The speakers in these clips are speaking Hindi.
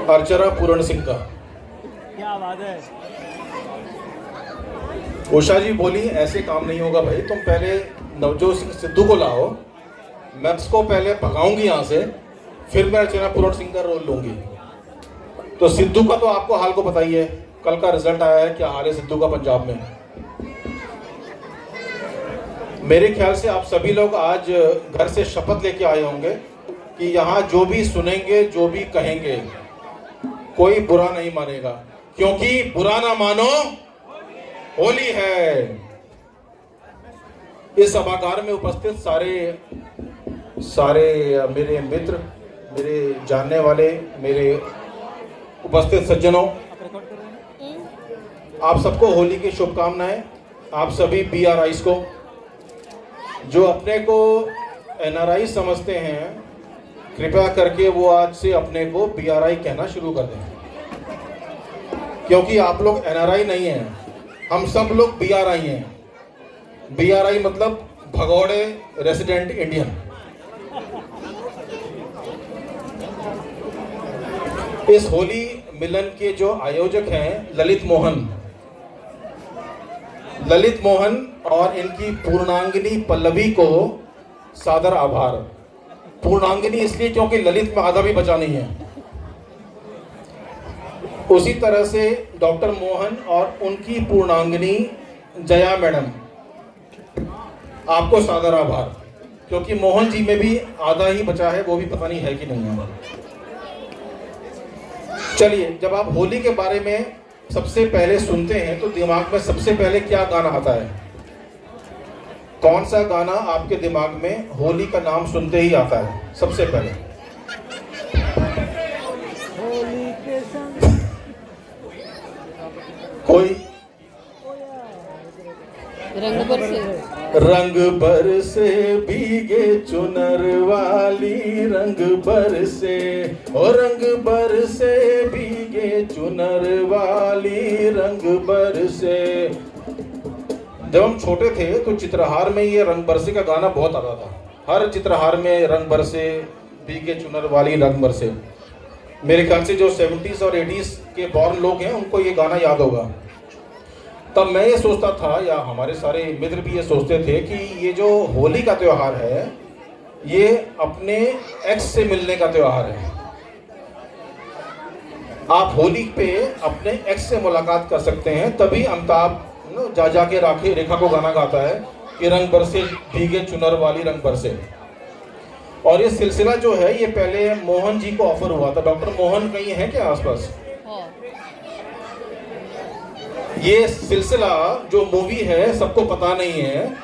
अर्चना पूरण सिंह का। क्या बात है। उषा जी बोली ऐसे काम नहीं होगा भाई, तुम पहले नवजोत सिंह सिद्धू को लाओ, मैं उसको पहले भगाऊंगी यहाँ से, फिर मैं अर्चना पूरण सिंह का रोल लूंगी। तो सिद्धू का तो आपको हाल को पता ही है, कल का रिजल्ट आया है, क्या हाल है सिद्धू का पंजाब में। मेरे ख्याल से आप सभी लोग आज घर से शपथ लेके आए होंगे कि यहाँ जो भी सुनेंगे, जो भी कहेंगे, कोई बुरा नहीं मानेगा, क्योंकि बुरा ना मानो होली है। इस सभागार में उपस्थित सारे मेरे मित्र, मेरे जानने वाले, मेरे उपस्थित सज्जनों, आप सबको होली की शुभकामनाएं। आप सभी BRIs को, जो अपने को NRI समझते हैं, कृपया करके वो आज से अपने को BRI कहना शुरू कर दें, क्योंकि आप लोग NRI नहीं हैं, हम सब लोग BRI हैं। BRI मतलब भगोड़े रेसिडेंट इंडियन। इस होली मिलन के जो आयोजक हैं ललित मोहन और इनकी पूर्णांगिनी पल्लवी को सादर आभार। पूर्णांगिनी इसलिए क्योंकि ललित में आधा भी बचा नहीं है। उसी तरह से डॉक्टर मोहन और उनकी पूर्णांगिनी जया मैडम, आपको सादर आभार, क्योंकि मोहन जी में भी आधा ही बचा है, वो भी पता नहीं है कि नहीं है। चलिए, जब आप होली के बारे में सबसे पहले सुनते हैं तो दिमाग में सबसे पहले क्या गाना आता है? कौन सा गाना आपके दिमाग में होली का नाम सुनते ही आता है सबसे पहले? होली के संग कोई? रंग बरसे भीगे चुनर वाली, रंग बरसे, ओ रंग बरसे भीगे चुनर वाली, रंग बरसे। जब हम छोटे थे तो चित्रहार में ये रंग बरसे का गाना बहुत आता था। हर चित्रहार में रंग बरसे भीगे चुनर वाली, रंग बरसे। मेरे ख्याल से जो 70s और 80s के बॉर्न लोग हैं उनको ये गाना याद होगा। तब मैं ये सोचता था, या हमारे सारे मित्र भी ये सोचते थे, कि ये जो होली का त्यौहार है ये अपने एक्स से मिलने का त्यौहार है। आप होली पे अपने एक्स से मुलाकात कर सकते हैं, तभी अमिताभ जा जाके राखे रेखा को गाना गाता है कि रंग बरसे भीगे चुनर वाली, रंग बरसे। और ये सिलसिला जो है ये पहले मोहन जी को ऑफर हुआ था। डॉक्टर मोहन कहीं है क्या आसपास? ये सिलसिला जो मूवी है सबको पता नहीं है,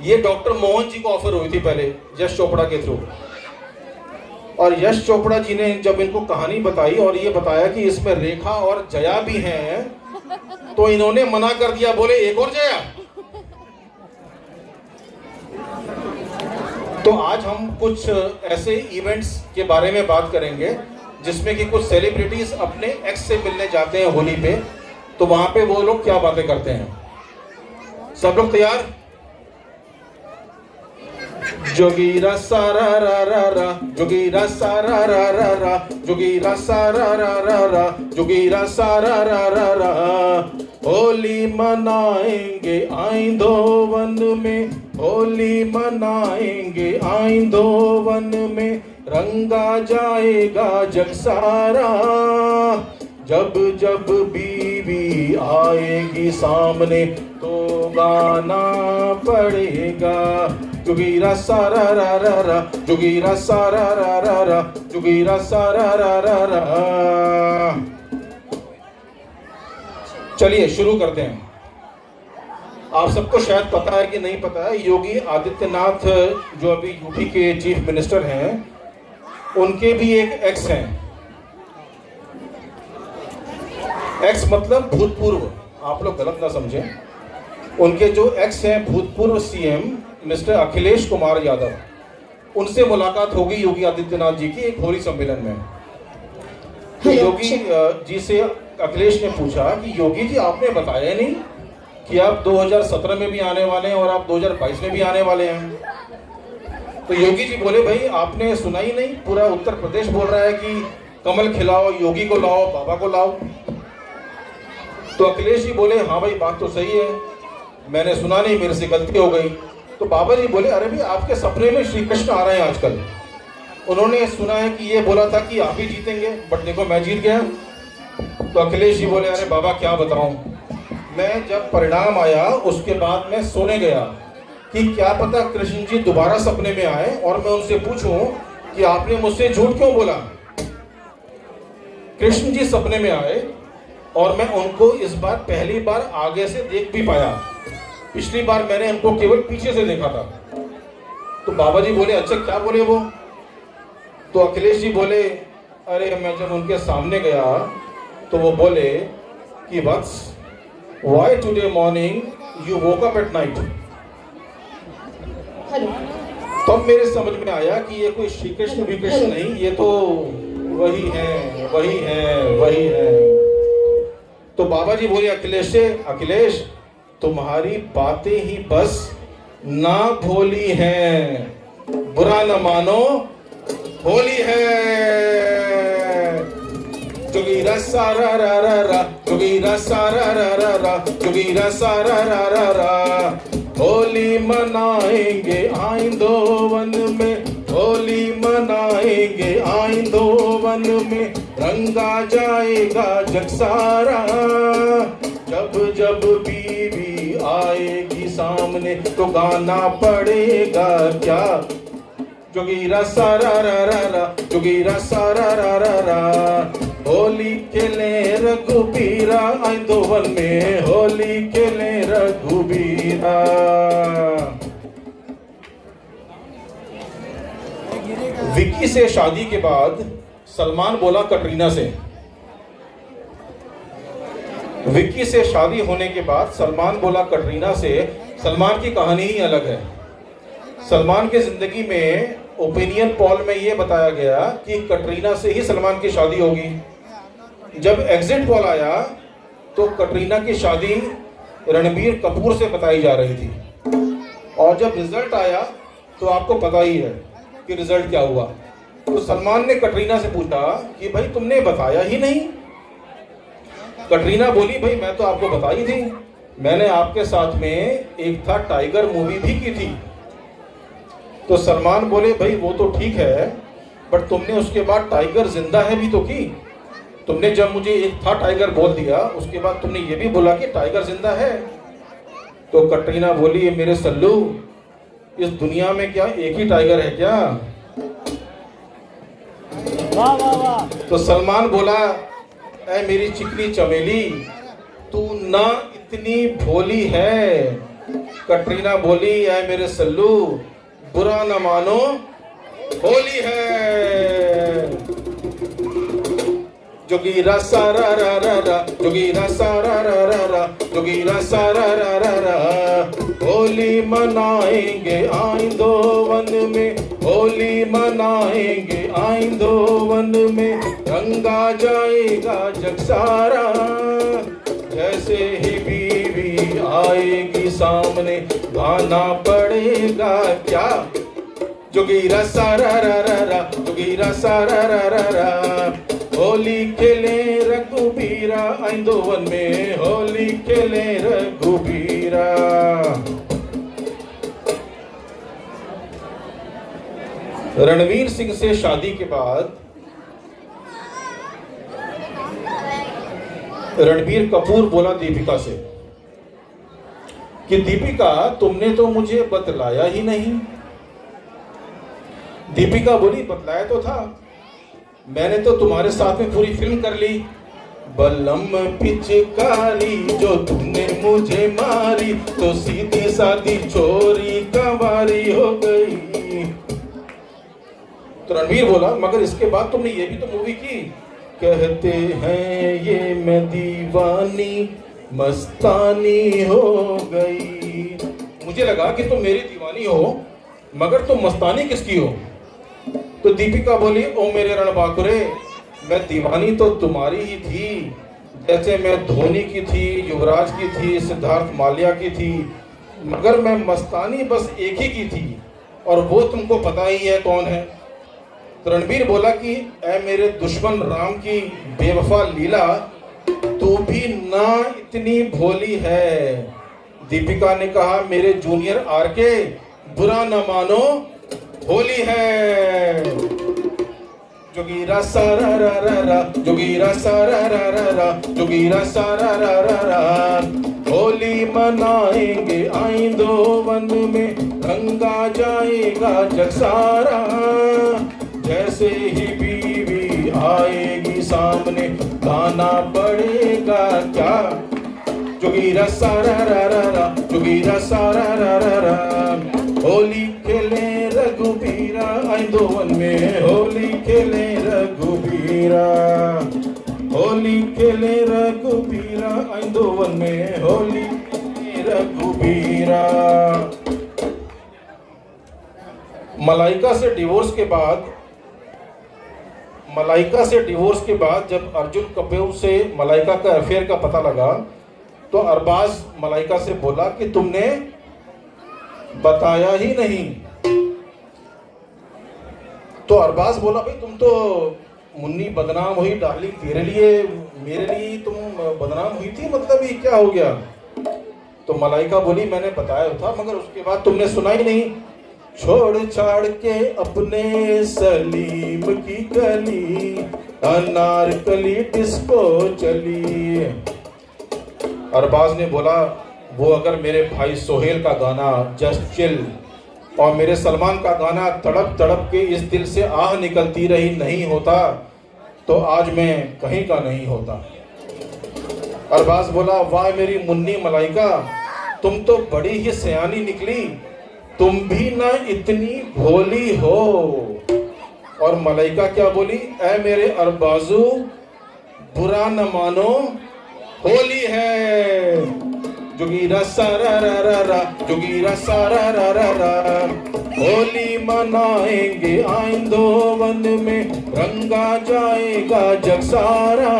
ये डॉक्टर मोहन जी को ऑफर हुई थी पहले यश चोपड़ा के थ्रू। और यश चोपड़ा जी ने जब इनको कहानी बताई और ये बताया कि इसमें रेखा और जया भी हैं, तो इन्होंने मना कर दिया, बोले एक और जया। तो आज हम कुछ ऐसे इवेंट्स के बारे में बात करेंगे जिसमें कि कुछ सेलिब्रिटीज अपने एक्स से मिलने जाते हैं होली पे, तो वहां पे वो लोग क्या बातें करते हैं। सब लोग तैयार? जोगीरा सारा रा रा रा, जोगीरा सारा रा रा रा, जोगीरा सारा रा रा रा, जोगीरा सारा रा रा रा। होली मनाएंगे आइंदो वन में, होली मनाएंगे आइंदो वन में, रंगा जाएगा जग सारा, जब जब बीवी आएगी सामने तो गाना पड़ेगा। जोगीरा सारा रा रा रा, जोगीरा सारा रा रा रा, जोगीरा सारा रा रा रा। चलिए शुरू करते हैं। आप सबको शायद पता है कि नहीं पता है, योगी आदित्यनाथ जो अभी यूपी के चीफ मिनिस्टर हैं, उनके भी एक एक्स हैं। एक्स मतलब भूतपूर्व, आप लोग गलत ना समझें। उनके जो एक्स हैं भूतपूर्व CM मिस्टर अखिलेश कुमार यादव, उनसे मुलाकात होगी योगी आदित्यनाथ जी की एक होली सम्मेलन में। तो योगी जी से अखिलेश ने पूछा कि योगी जी आपने बताया नहीं कि आप 2017 में भी आने वाले हैं और आप 2022 में भी आने वाले हैं। तो योगी जी बोले भाई आपने सुना ही नहीं, पूरा उत्तर प्रदेश बोल रहा है कि कमल खिलाओ, योगी को लाओ, बाबा को लाओ। तो अखिलेश जी बोले हाँ भाई बात तो सही है, मैंने सुना नहीं, मेरे से गलती हो गई। तो बाबा जी बोले अरे भाई आपके सपने में श्री कृष्ण आ रहे हैं आजकल, उन्होंने सुना है कि ये बोला था कि आप ही जीतेंगे, बट देखो मैं जीत गया। तो अखिलेश जी बोले अरे बाबा क्या बताऊं, मैं जब परिणाम आया उसके बाद मैं सोने गया कि क्या पता कृष्ण जी दोबारा सपने में आए और मैं उनसे पूछूं कि आपने मुझसे झूठ क्यों बोला। कृष्ण जी सपने में आए और मैं उनको इस बार पहली बार आगे से देख भी पाया, पिछली बार मैंने उनको केवल पीछे से देखा था। तो बाबा जी बोले अच्छा क्या बोले वो। तो अखिलेश जी बोले अरे मैं जब उनके सामने गया तो वो बोले कि वत्स why today morning you woke up at night. तब मेरे समझ में आया कि ये कोई श्री कृष्ण भी कृष्ण नहीं, ये तो वही है वही है वही है। तो बाबा जी बोले अखिलेश से, अखिलेश तुम्हारी बातें ही बस ना भोली हैं, बुरा न मानो होली है। जोगीरा सारा रा रा रा, जोगीरा सारा रा रा रा, जोगीरा सारा रा रा रा। होली मनाएंगे आइंदो वन में, होली मनाएंगे आइंदो वन में, रंगा जाएगा जग सारा। जब जब बीवी आएगी सामने तो गाना पड़ेगा क्या। जोगीरा सारा रा रा रा, जोगीरा सारा रा रा रा। होली खेले रघुबीरा आइंदो वन में, होली खेले रघुबीरा। विक्की से शादी के बाद सलमान बोला कटरीना से, विक्की से शादी होने के बाद सलमान बोला कटरीना से। सलमान की कहानी ही अलग है। सलमान की जिंदगी में ओपिनियन पोल में यह बताया गया कि कटरीना से ही सलमान की शादी होगी। जब एग्जिट पोल आया तो कटरीना की शादी रणबीर कपूर से बताई जा रही थी, और जब रिजल्ट आया तो आपको पता ही है कि रिजल्ट क्या हुआ। तो सलमान ने कटरीना से पूछा कि भाई तुमने बताया ही नहीं। कटरीना बोली भाई मैं तो आपको बताई थी, मैंने आपके साथ में एक था टाइगर मूवी भी की थी। तो सलमान बोले भाई वो तो ठीक है, बट तुमने उसके बाद टाइगर जिंदा है भी तो की। तुमने जब मुझे एक था टाइगर बोल दिया उसके बाद तुमने ये भी बोला कि टाइगर जिंदा है। तो कटरीना बोली मेरे सल्लू, इस दुनिया में क्या एक ही टाइगर है क्या। वाह वाह वाह। तो सलमान बोला ऐ मेरी चिकनी चमेली, तू ना इतनी भोली है। कटरीना बोली ऐ मेरे सल्लू, बुरा न मानो होली है। जोगीरा सारा रा रा रा, जोगीरा सारा रा रा रा, जोगीरा सारा रा रा रा। होली मनाएंगे आइंदो वन में, होली मनाएंगे आइंदो वन में, रंगा जाएगा जग सारा। जैसे ही बीवी आएगी सामने गाना पड़ेगा क्या। जोगीरा सारा रा रा रा, जोगीरा सारा रा रा रा। होली खेले रघुबीरा आइंदो वन में, होली खेले रघुबीरा। रणवीर सिंह से शादी के बाद रणबीर कपूर बोला दीपिका से कि दीपिका तुमने तो मुझे बतलाया ही नहीं। दीपिका बोली बतलाया तो था, मैंने तो तुम्हारे साथ में पूरी फिल्म कर ली। बलम पिचकारी जो तुमने मुझे मारी, तो सीधी सादी चोरी कवारी हो गई। तो रणवीर बोला मगर इसके बाद तुमने ये भी तो मूवी की, कहते हैं ये मैं दीवानी मस्तानी हो गई। मुझे लगा कि तुम मेरी दीवानी हो, मगर तुम मस्तानी किसकी हो। तो दीपिका बोली ओ मेरे रणबांकुरे, मैं दीवानी तो तुम्हारी ही थी, जैसे मैं धोनी की थी, युवराज की थी, सिद्धार्थ माल्या की थी, मगर मैं मस्तानी बस एक ही की थी, और वो तुमको पता ही है कौन है। तो रणबीर बोला कि ऐ मेरे दुश्मन राम की बेवफा लीला, तू भी ना इतनी भोली है। दीपिका ने कहा मेरे जूनियर आरके, बुरा न मानो होली है। जोगीरा सारा रा रा रा, जोगीरा सारा रा रा रा, जोगीरा सारा रा रा रा। होली मनाएंगे आइंदो वन में, रंगा जाएगा जग सारा। जैसे ही बीवी आएगी सामने, गाना पड़ेगा क्या। जोगीरा सारा रा रा रा, जोगीरा सारा रा रा रा। होली खेले रघुबीरा आइंदो वन में, होली खेले रघुबीरा। होली खेले रघुबीरा आइंदो वन में, होली खेले रघुबीरा। मलाइका से डिवोर्स के बाद जब अर्जुन कपूर से मलाइका का अफेयर का पता लगा, तो अरबाज मलाइका से बोला कि तुमने बताया ही नहीं। तो अरबाज बोला भाई तुम तो मुन्नी बदनाम हुई डार्लिंग, तेरे लिए मेरे लिए तुम बदनाम हुई थी, मतलब ये क्या हो गया। तो मलाइका बोली मैंने बताया था, मगर उसके बाद तुमने सुना ही नहीं। छोड़ छाड़ के अपने सलीम की गली, अनारकली डिस्को चली। अरबाज ने बोला वो अगर मेरे भाई सोहेल का गाना जस्ट चिल और मेरे सलमान का गाना तड़प तड़प के इस दिल से आह निकलती रही नहीं होता, तो आज मैं कहीं का नहीं होता। अरबाज बोला वाह मेरी मुन्नी मलाइका, तुम तो बड़ी ही सयानी निकली, तुम भी ना इतनी भोली हो। और मलाइका क्या बोली, ऐ मेरे अरबाजू बुरा न मानो होली है। जोगीरा सारा रा रा रा, जोगीरा सारा रा रा रा। होली मनाएंगे आइंदो वन में, रंगा जाएगा जग सारा।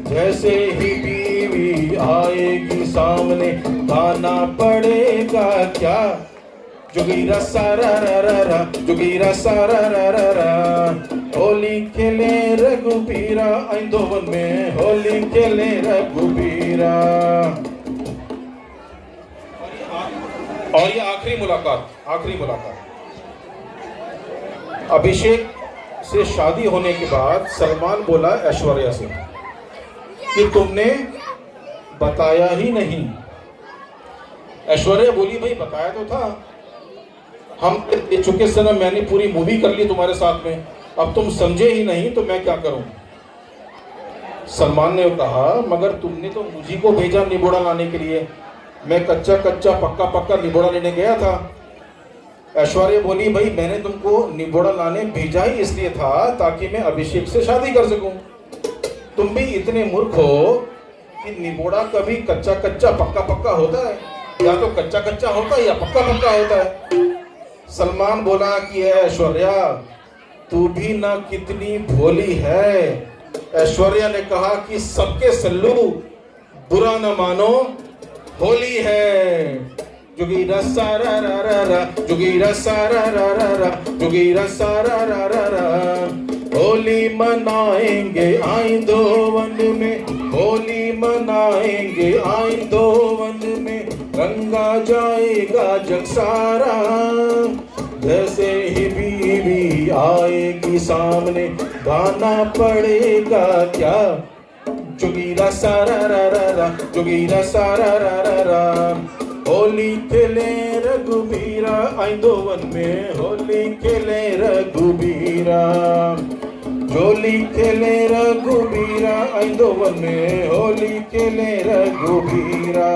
जैसे ही बीवी आएगी सामने, गाना पड़ेगा क्या। जोगीरा सारा रा रा रा, जोगीरा सारा रा रा रा। होली खेले रघुबीरा आइंदो वन में, होली खेले रघुबीरा। और ये आखिरी मुलाकात अभिषेक से शादी होने के बाद सलमान बोला ऐश्वर्या से कि तुमने बताया ही नहीं। ऐश्वर्या बोली भाई बताया तो था, हम दे चुके सनम, मैंने पूरी मूवी कर ली तुम्हारे साथ में, अब तुम समझे ही नहीं तो मैं क्या करूं। सलमान ने कहा मगर तुमने तो मुझी को भेजा निबोड़ा लाने के लिए, मैं कच्चा कच्चा पक्का पक्का निबोड़ा लेने गया था। ऐश्वर्या बोली भाई मैंने तुमको निबोड़ा लाने भेजा ही इसलिए था ताकि मैं अभिषेक से शादी कर सकूं। तुम भी इतने मूर्ख हो कि निबोड़ा कभी कच्चा कच्चा पक्का पक्का होता है, या तो कच्चा कच्चा होता है या पक्का पक्का होता है। सलमान बोला कि ऐश्वर्या तू भी ना कितनी भोली है। ऐश्वर्या ने कहा कि सबके सल्लू बुरा न मानो होली है। जोगीरा सारा रा रा रा, जोगीरा सारा रा रा रा, जोगीरा सारा रा रा रा। होली मनाएंगे आइंदो वन में, होली मनाएंगे आइंदो वन में, रंगा जाएगा जग सारा। जैसे ही बीवी आएगी सामने, गाना पड़ेगा क्या। जोगीरा सारा रा रा रा, जोगीरा सारा रा रा रा। होली खेले रघुबीरा आइंदो वन में, होली खेले रघुबीरा। होली खेले रघुबीरा आइंदो वन में, होली खेले रघुबीरा।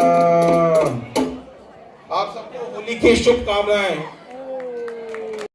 आप सबको होली की शुभकामनाएं।